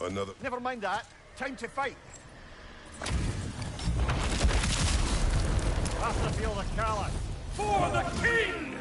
Another... Never mind that. Time to fight. Faster feel the callous. For the king!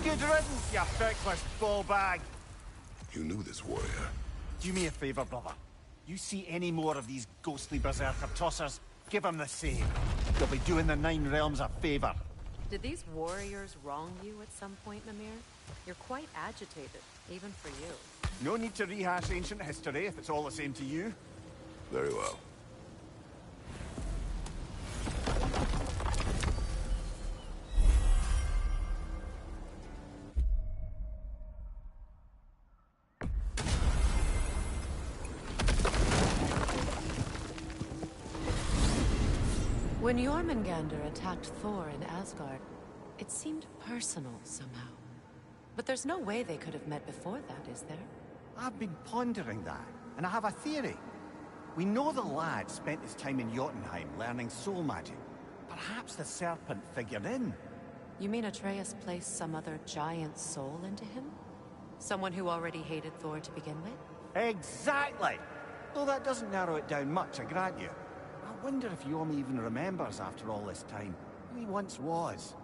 Good riddance, you feckless ball bag. You knew this warrior. Do me a favor, brother. You see any more of these ghostly berserker tossers, give them the same. You'll be doing the Nine Realms a favor. Did these warriors wrong you at some point, Mimir? You're quite agitated, even for you. No need to rehash ancient history if it's all the same to you. Very well. When Jormungandr attacked Thor in Asgard, it seemed personal somehow. But there's no way they could have met before that, is there? I've been pondering that, and I have a theory. We know the lad spent his time in Jotunheim learning soul magic. Perhaps the serpent figured in. You mean Atreus placed some other giant soul into him? Someone who already hated Thor to begin with? Exactly! Though that doesn't narrow it down much, I grant you. I wonder if Yorm even remembers after all this time who he once was.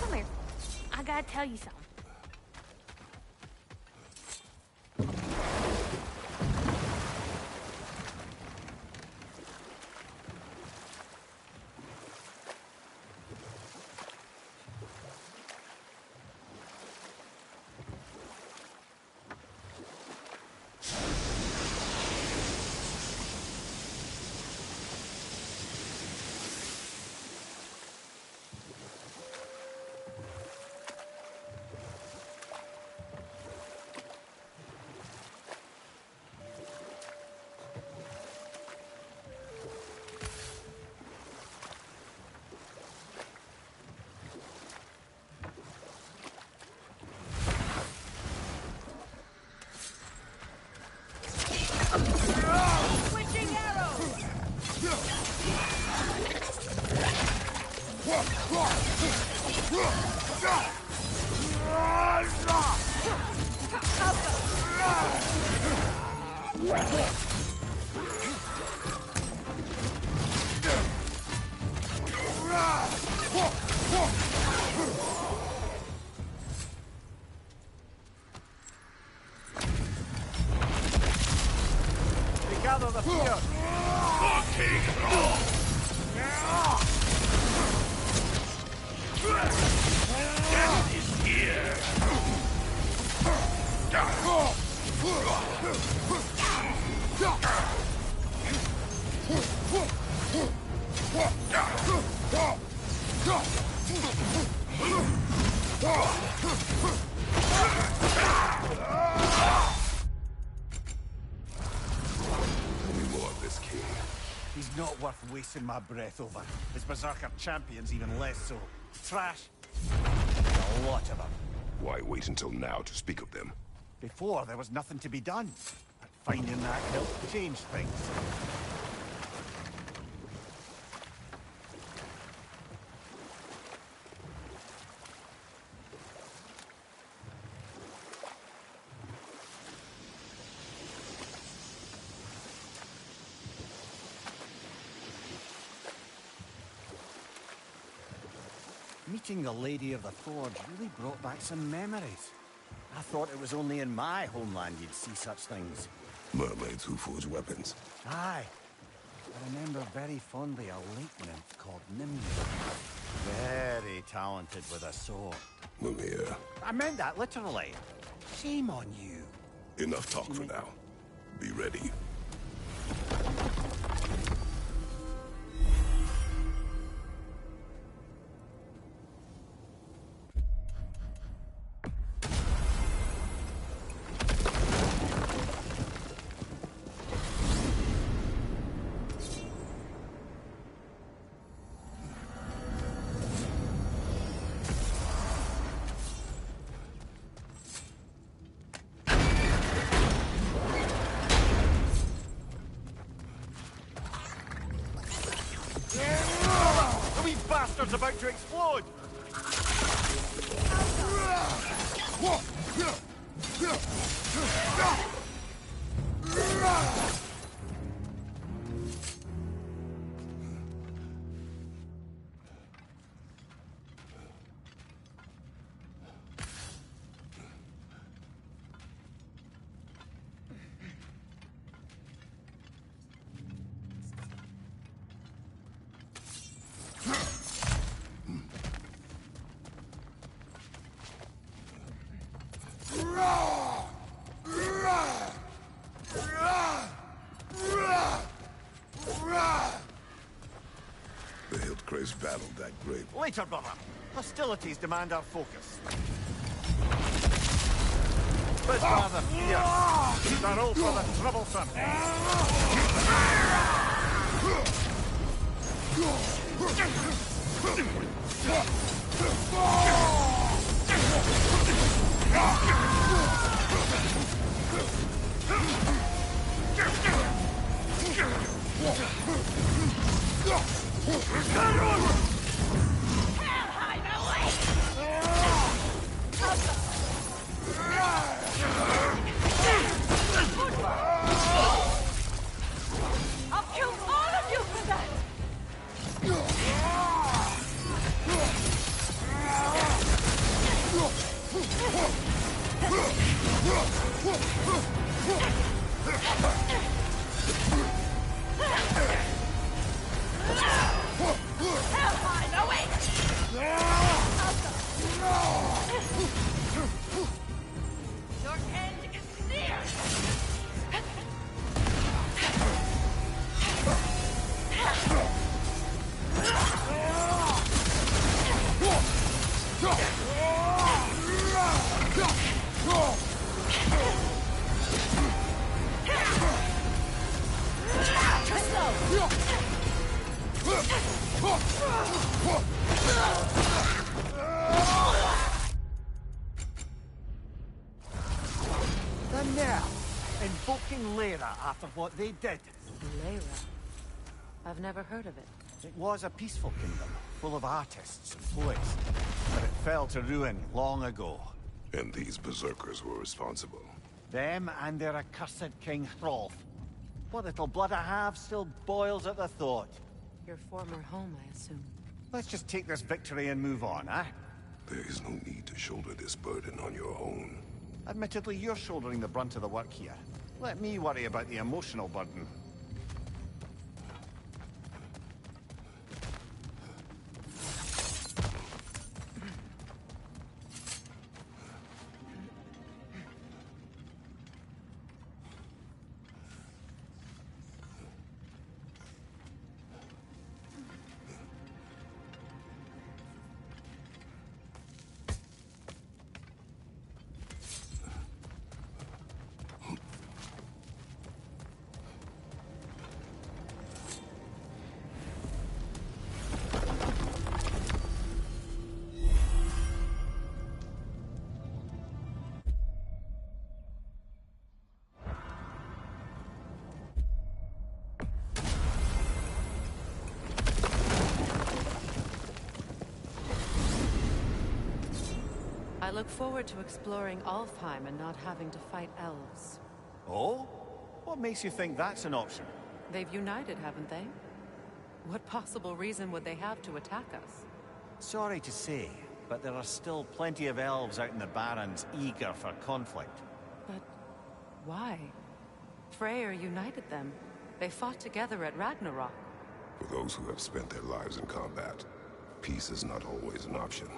Come here. I gotta tell you something. Switching arrows! Gather the fear! Take it all! Death is here! He's not worth wasting my breath over. His Berserker champions even less so. Trash. There's a lot of them. Why wait until now to speak of them? Before, there was nothing to be done. But finding that helped change things. Meeting the Lady of the Forge really brought back some memories. I thought it was only in my homeland you'd see such things. Mermaids who forge weapons. Aye. I remember very fondly a lake nymph called Nimue. Very talented with a sword. Mimir. I meant that literally. Shame on you. Enough talk for now. Be ready. Tower's about to explode! The Hildcraves battled that great. Later, brother. Hostilities demand our focus. But rather fierce. The roll for the troublesome. I'll kill all of you for that! Hellheim, away! Your end is near! The nerve! Invoking Lyra after what they did. Lyra. I've never heard of it. It was a peaceful kingdom, full of artists and poets. But it fell to ruin long ago. And these Berserkers were responsible. Them and their accursed King Hrolf. What little blood I have still boils at the thought. Your former home, I assume. Let's just take this victory and move on, eh? There is no need to shoulder this burden on your own. Admittedly, you're shouldering the brunt of the work here. Let me worry about the emotional burden. I look forward to exploring Alfheim and not having to fight elves. Oh? What makes you think that's an option? They've united, haven't they? What possible reason would they have to attack us? Sorry to say, but there are still plenty of elves out in the Barrens eager for conflict. But why? Freyr united them. They fought together at Ragnarok. For those who have spent their lives in combat, peace is not always an option.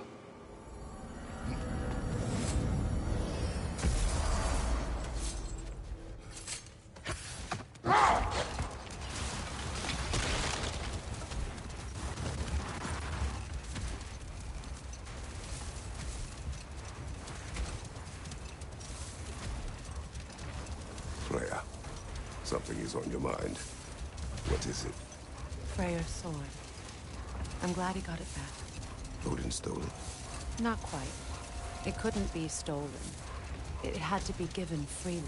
Freyr, something is on your mind. What is it? Freyr's sword. I'm glad he got it back. Odin stole it? Not quite. It couldn't be stolen. It had to be given freely.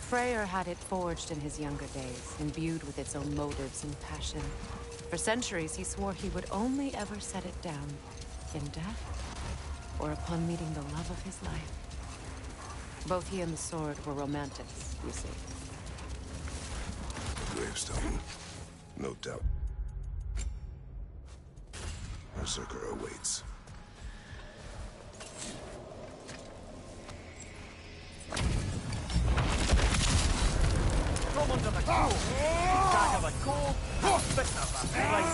Freyr had it forged in his younger days, imbued with its own motives and passion. For centuries, he swore he would only ever set it down in death or upon meeting the love of his life. Both he and the sword were romantics, you see. Gravestone. No doubt. Berserker awaits. From under the coal! Back of the coal! Fist of the right!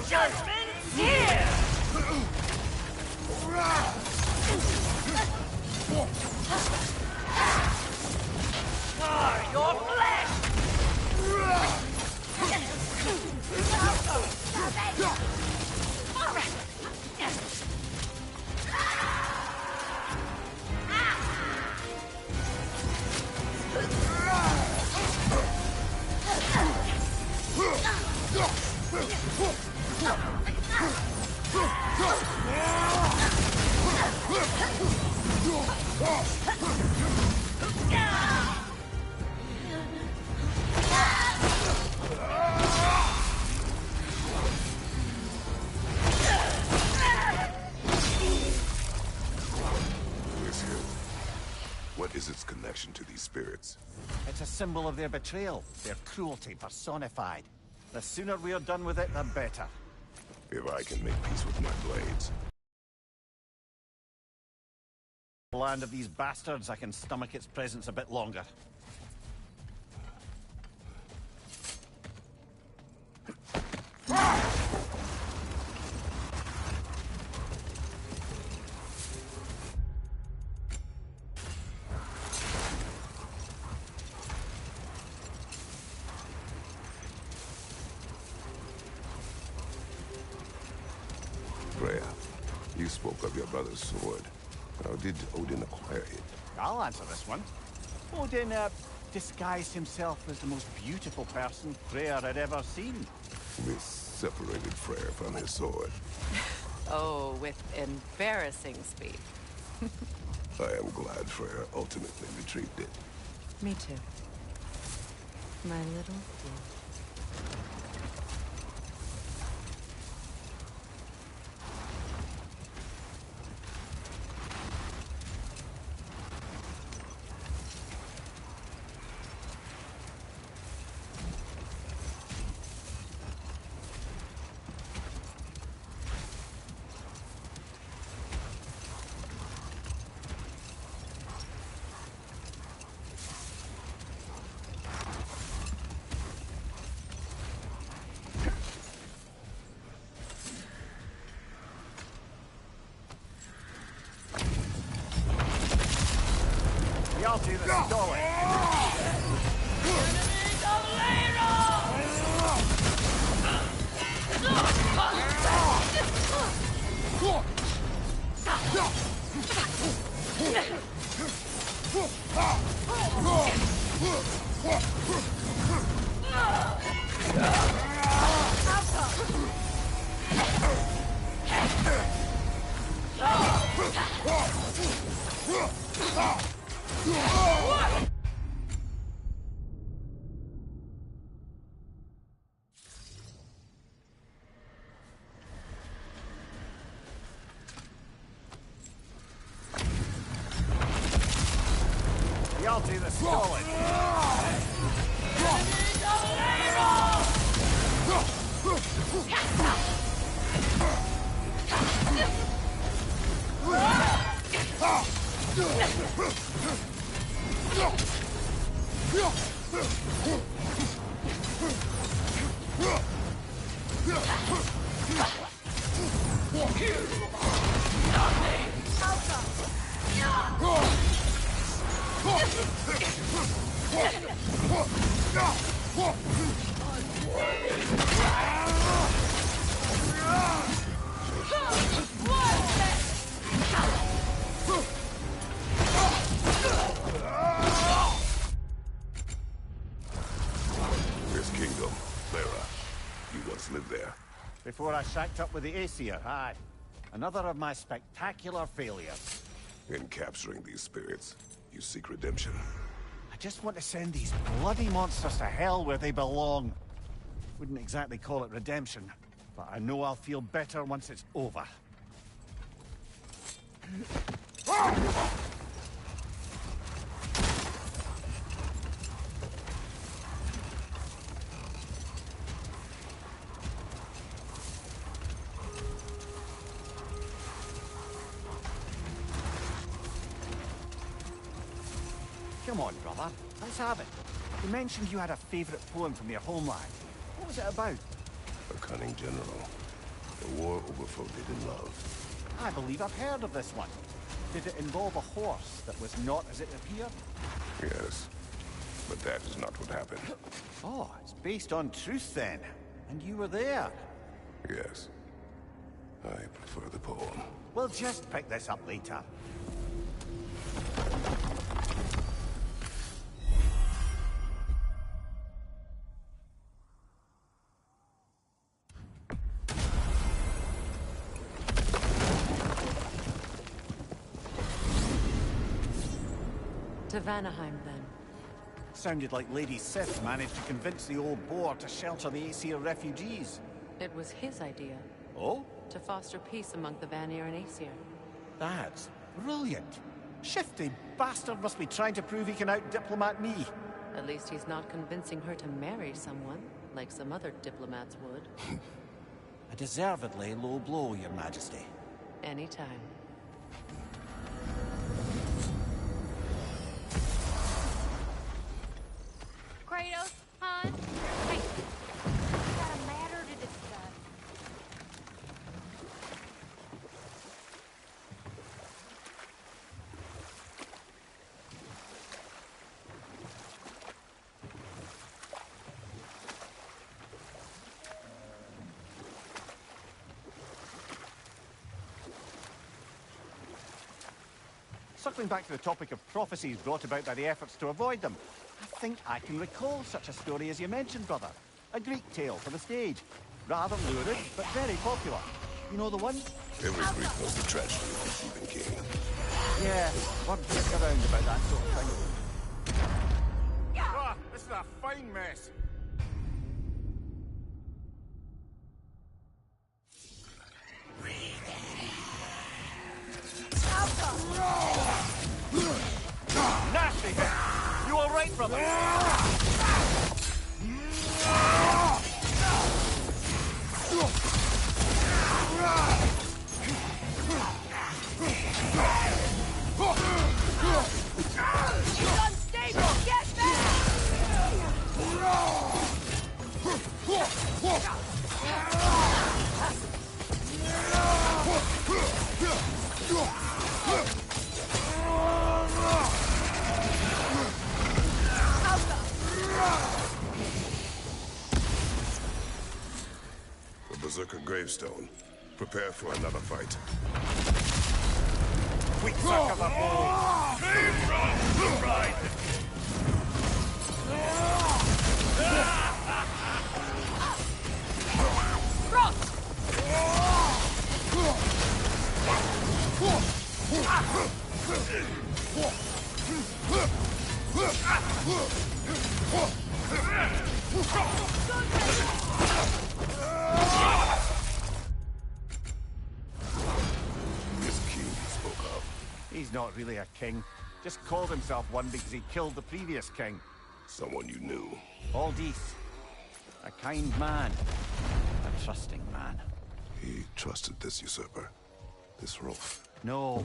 Judgment here! Your flesh! What is its connection to these spirits? It's a symbol of their betrayal, their cruelty personified. The sooner we're done with it, the better. If I can make peace with my blades. The land of these bastards, I can stomach its presence a bit longer. Freyr, you spoke of your brother's sword. How did Odin acquire it? I'll answer this one. Odin, disguised himself as the most beautiful person Freyr had ever seen. This separated Freyr from his sword. Oh, with embarrassing speed. I am glad Freyr ultimately retrieved it. Me too. My little fool. Y'all see the story. Y'all see the story. before I shacked up with the Aesir, aye. Another of my spectacular failures. In capturing these spirits, you seek redemption. I just want to send these bloody monsters to hell where they belong. Wouldn't exactly call it redemption, but I know I'll feel better once it's over. Come on, brother. Let's have it. You mentioned you had a favorite poem from your homeland. What was it about? A cunning general. A war overfolded in love. I believe I've heard of this one. Did it involve a horse that was not as it appeared? Yes, but that is not what happened. Oh, it's based on truth then. And you were there. Yes. I prefer the poem. We'll just pick this up later. To Vanaheim, then. Sounded like Lady Sif managed to convince the old boar to shelter the Aesir refugees. It was his idea. Oh? To foster peace among the Vanir and Aesir. That's brilliant. Shifty bastard must be trying to prove he can out-diplomat me. At least he's not convincing her to marry someone, like some other diplomats would. A deservedly low blow, Your Majesty. Anytime. Kratos, hon? Hey, we got a matter to discuss. Circling back to the topic of prophecies brought about by the efforts to avoid them, I think I can recall such a story as you mentioned, brother. A Greek tale for the stage. Rather lurid, but very popular. You know the one? Every Greek knows the tragedy of the Theban king. Yeah, word gets around about that sort of thing. Ah, this is a fine mess. Nasty hit! You all right, brother? He's unstable! Get back! The Berserker gravestone. Prepare for another fight. Quick back of the hole! This king you spoke of. He's not really a king. Just called himself one because he killed the previous king. Someone you knew. Aldith. A kind man. A trusting man. He trusted this usurper. This Rolf. No,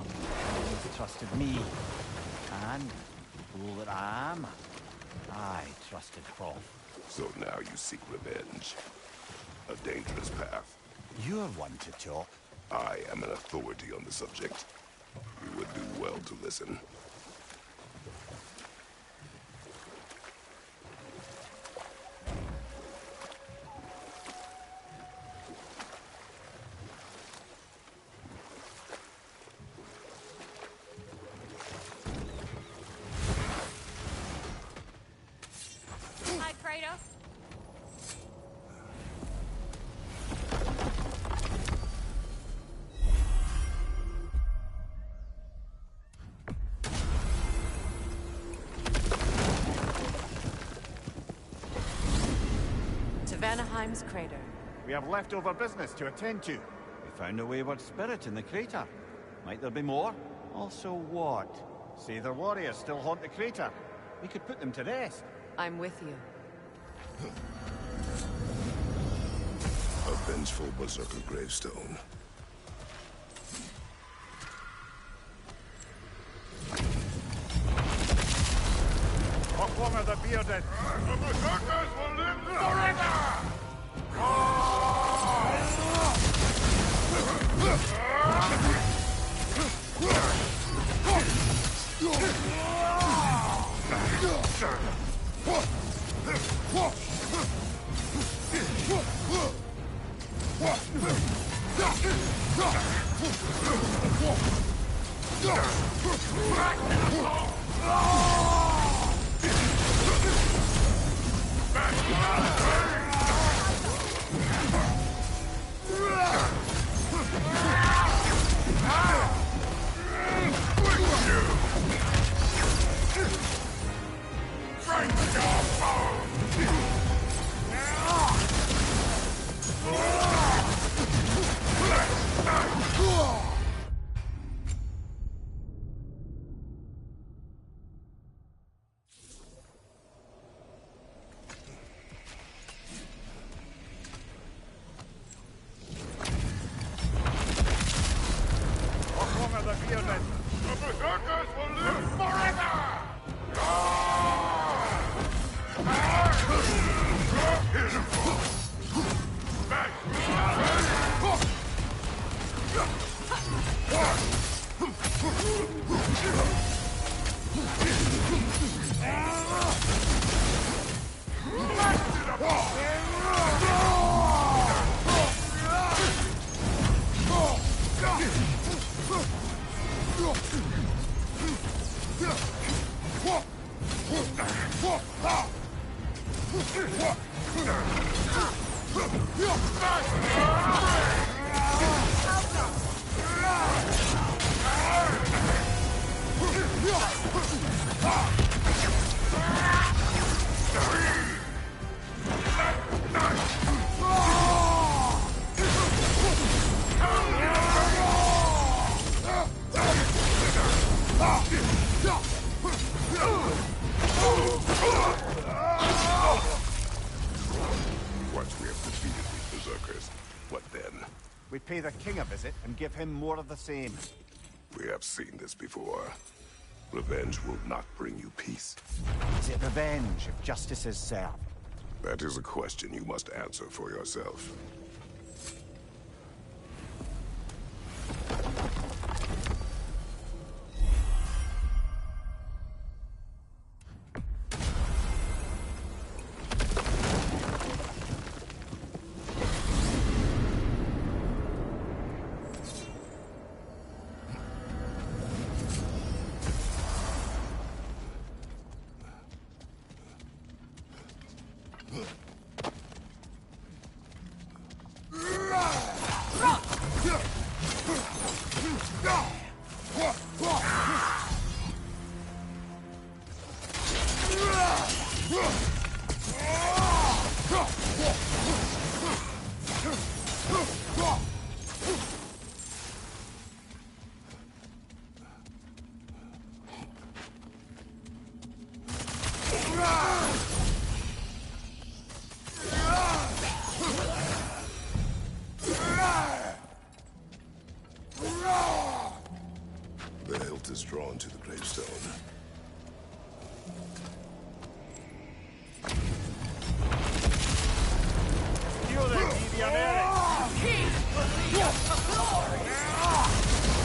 he trusted me. And, fool that I am, I trusted Rolf. So now you seek revenge. A dangerous path. You're one to talk. I am an authority on the subject. You would do well to listen. Hi, Kratos. Vanaheim's crater. We have leftover business to attend to. We found a wayward spirit in the crater. Might there be more? Also what? Say their warriors still haunt the crater. We could put them to rest. I'm with you. A vengeful Berserker gravestone. Hochwanger the bearded. The Berserkers will live forever! The Berserkers will live forever! Once we have defeated these Berserkers, what then? We pay the king a visit and give him more of the same. We have seen this before. Revenge will not bring you peace. Is it revenge if justice is served? That is a question you must answer for yourself. The hilt is drawn to the gravestone.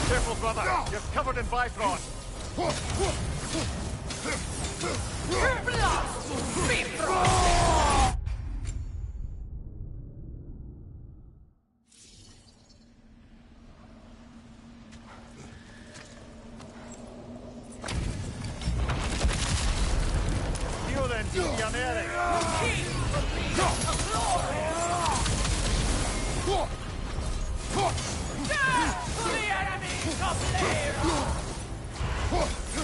Careful, brother. You're covered in Bifrost. You then, GNA.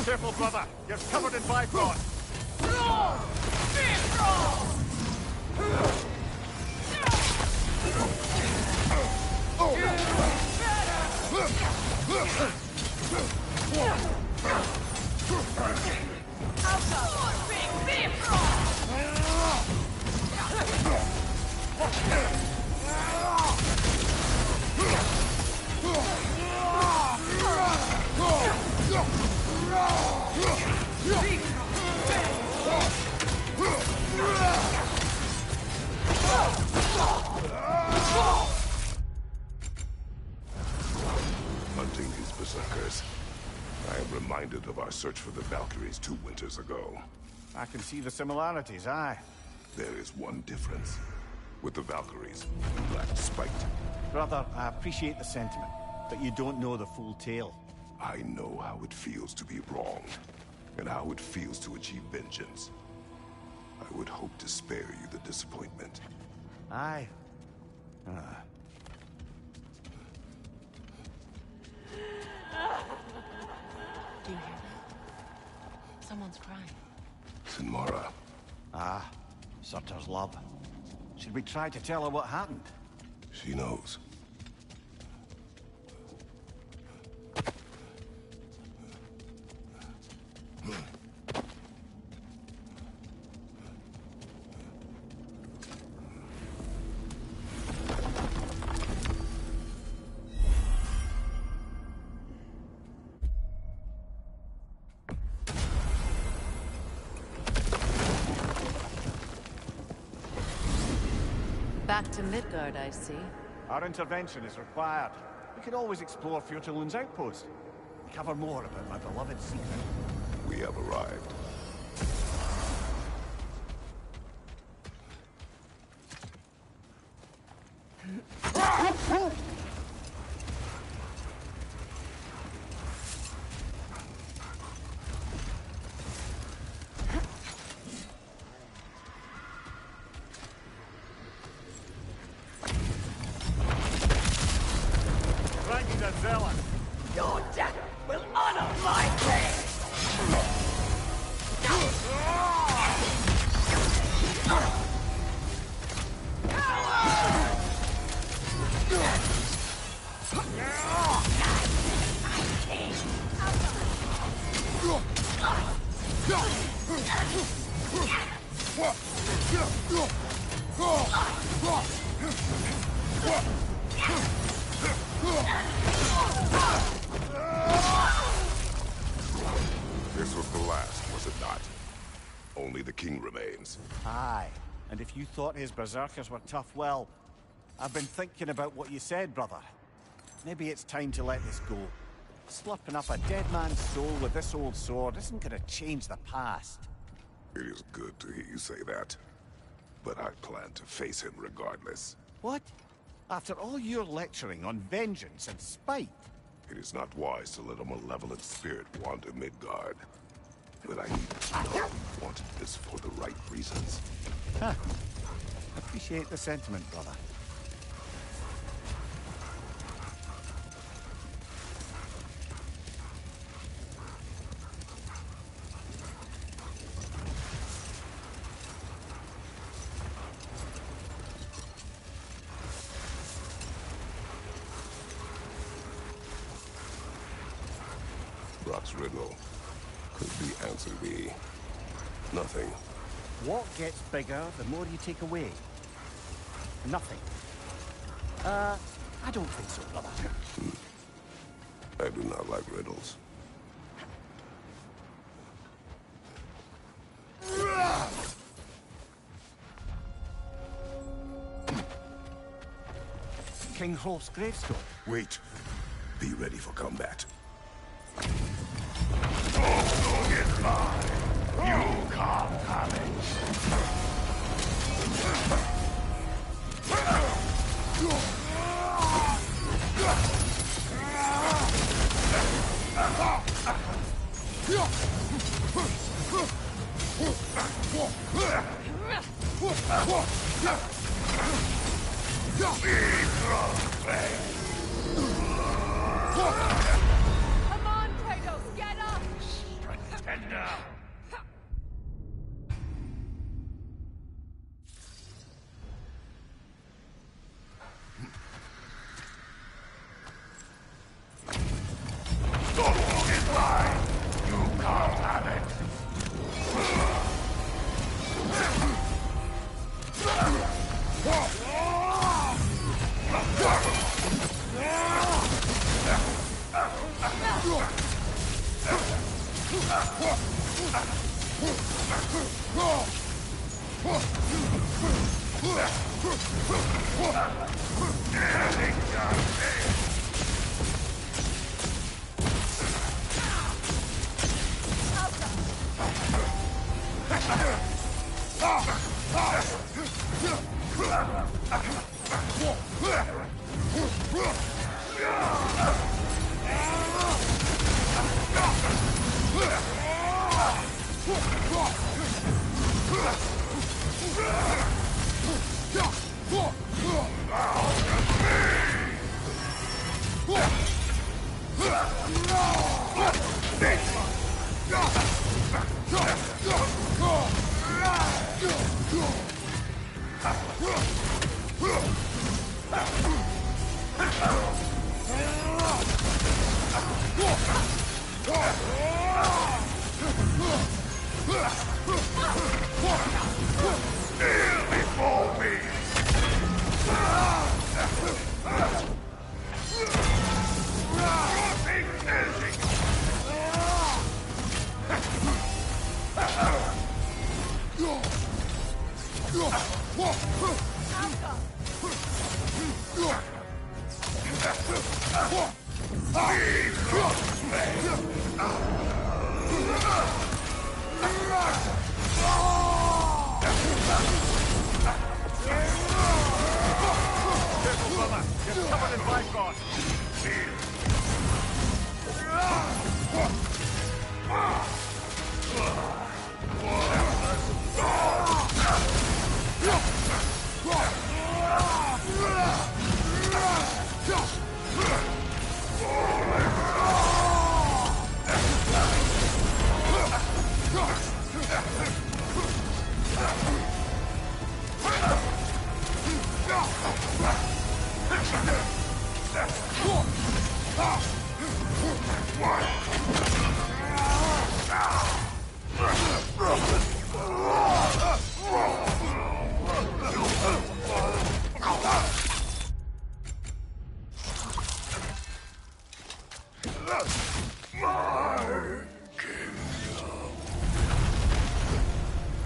Careful, brother. You're covered in Bifrost. Hunting these Berserkers. I am reminded of our search for the Valkyries 2 winters ago. I can see the similarities, aye. There is one difference. With the Valkyries, you lacked spite. Brother, I appreciate the sentiment, but you don't know the full tale. I know how it feels to be wronged, and how it feels to achieve vengeance. I would hope to spare you the disappointment. Aye. Do you hear that? Someone's crying. Sinmara, Ah, Surtur's love. Should we try to tell her what happened? she knows. Back to Midgard, I see. Our intervention is required. We could always explore Fjötulund's outpost. Cover more about my beloved secret. We have arrived. Your death will honor my fate! This was the last, was it not? Only the king remains. Aye. And if you thought his berserkers were tough, well, I've been thinking about what you said, brother. Maybe it's time to let this go. Slurping up a dead man's soul with this old sword isn't gonna change the past. It is good to hear you say that. But I plan to face him regardless. What? After all your lecturing on vengeance and spite? It is not wise to let a malevolent spirit wander Midgard. But I need to know you wanted this for the right reasons. Huh. Appreciate the sentiment, brother. Brock's riddle. Could the answer be nothing? What gets bigger the more you take away? Nothing. I don't think so, brother. I do not like riddles. King Hrolf's gravestone. Wait. Be ready for combat. You come coming. Come on, Kratos, get up! Pretender.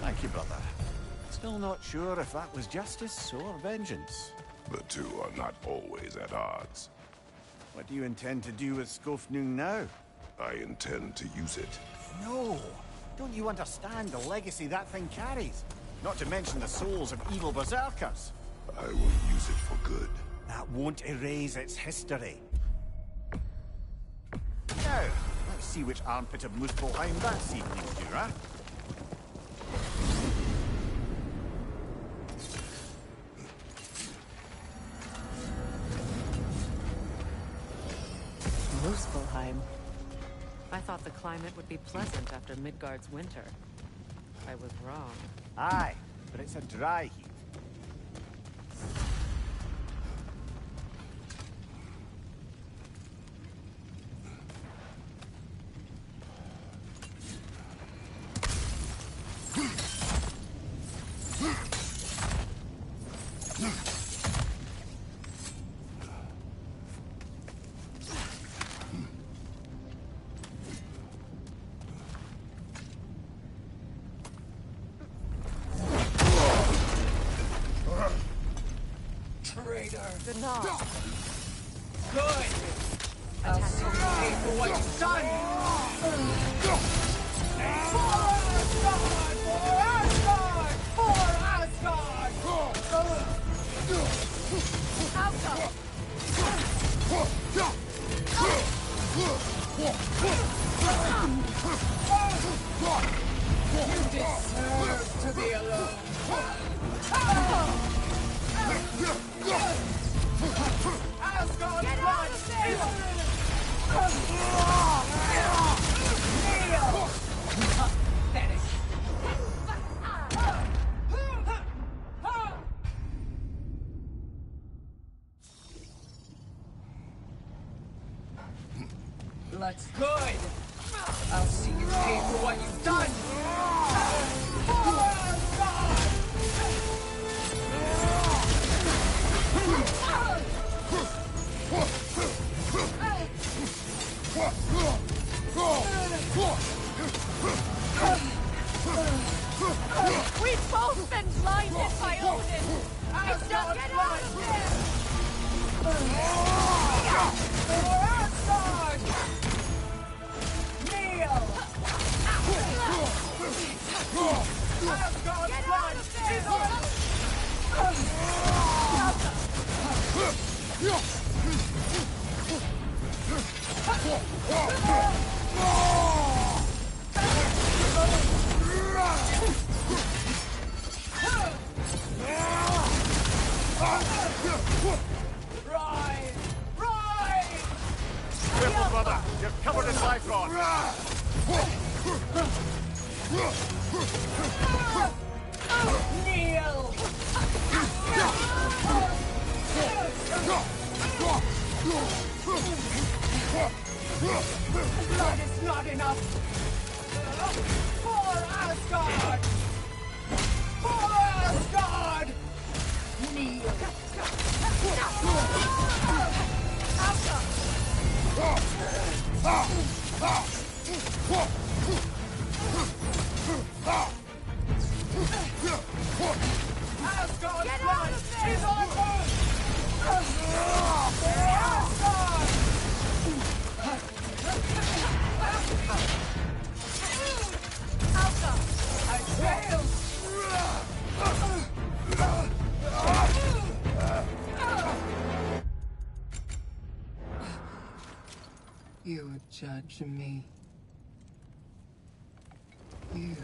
Thank you, brother. Still not sure if that was justice or vengeance. The two are not always at odds. What do you intend to do with Skofnung now? I intend to use it. No! Don't you understand the legacy that thing carries? Not to mention the souls of evil Berserkers. I will use it for good. That won't erase its history. Now, let's see which armpit of Muspelheim that's evening to, huh? Muspelheim. I thought the climate would be pleasant after Midgard's winter. I was wrong. Aye, but it's a dry heat. Good knock. Good! I'll see you pay for what you've done! For Asgard! For Asgard! You deserve to be alone! Asgard, get out of there! Pathetic. Looks good. I'll see you pay for what you've done. We've both been blinded by Odin! Now get out of there! Asgard! Kneel! Asgard's blood is on Rise! Rise! Careful, brother! You're covered in Bifrost! Kneel! Blood is not enough! For Asgard! For Asgard! Kneel! Asgard's blood is on earth! Asgard! I failed! You judge me. You